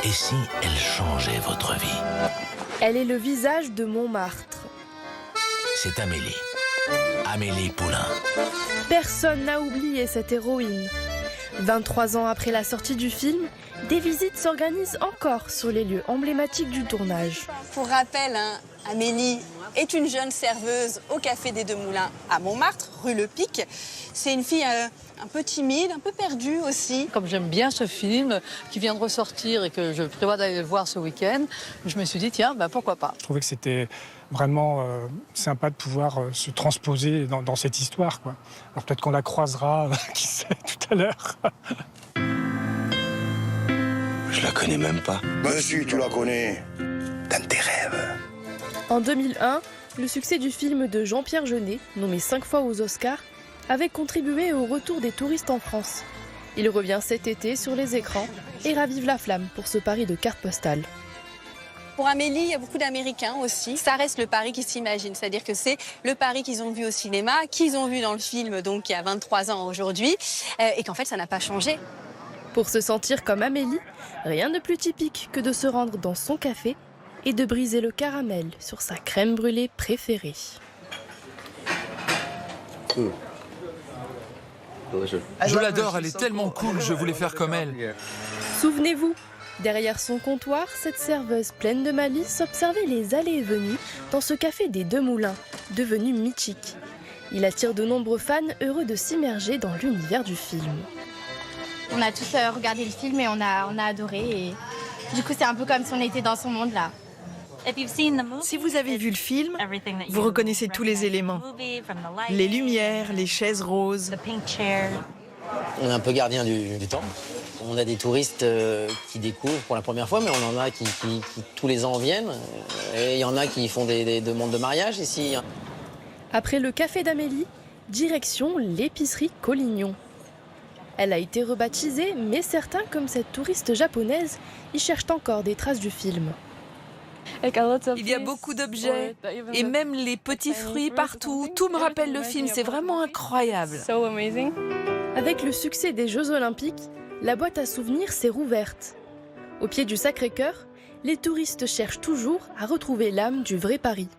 Et si elle changeait votre vie? Elle est le visage de Montmartre. C'est Amélie. Amélie Poulain. Personne n'a oublié cette héroïne. 23 ans après la sortie du film, des visites s'organisent encore sur les lieux emblématiques du tournage. Pour rappel, Amélie est une jeune serveuse au Café des Deux Moulins à Montmartre, rue Le Pic. C'est une fille un peu timide, un peu perdue aussi. Comme j'aime bien ce film qui vient de ressortir et que je prévois d'aller le voir ce week-end, je me suis dit, tiens, pourquoi pas. Je trouvais que c'était vraiment sympa de pouvoir se transposer dans cette histoire, quoi. Alors peut-être qu'on la croisera, qui sait, tout à l'heure. Je la connais même pas. Ben si, tu la connais. Dans tes rêves. En 2001, le succès du film de Jean-Pierre Jeunet, nommé 5 fois aux Oscars, avait contribué au retour des touristes en France. Il revient cet été sur les écrans et ravive la flamme pour ce pari de carte postale. Pour Amélie, il y a beaucoup d'Américains aussi. Ça reste le Paris qu'ils s'imaginent, c'est-à-dire que c'est le Paris qu'ils ont vu au cinéma, qu'ils ont vu dans le film, donc il y a 23 ans aujourd'hui, et qu'en fait ça n'a pas changé. Pour se sentir comme Amélie, rien de plus typique que de se rendre dans son café et de briser le caramel sur sa crème brûlée préférée. Je l'adore, elle est tellement cool, je voulais faire comme elle. Souvenez-vous, derrière son comptoir, cette serveuse pleine de malice observait les allées et venues dans ce café des Deux Moulins, devenu mythique. Il attire de nombreux fans heureux de s'immerger dans l'univers du film. On a tous regardé le film et on a adoré. Et du coup, c'est un peu comme si on était dans son monde là. Si vous avez vu le film, vous reconnaissez tous les éléments. Les lumières, les chaises roses. On est un peu gardien du temps. On a des touristes qui découvrent pour la première fois, mais on en a qui tous les ans viennent. Et il y en a qui font des demandes de mariage ici. Après le café d'Amélie, direction l'épicerie Collignon. Elle a été rebaptisée, mais certains, comme cette touriste japonaise, y cherchent encore des traces du film. Il y a beaucoup d'objets, et même les petits fruits partout. Tout me rappelle le film, c'est vraiment incroyable. Avec le succès des Jeux Olympiques, la boîte à souvenirs s'est rouverte. Au pied du Sacré-Cœur, les touristes cherchent toujours à retrouver l'âme du vrai Paris.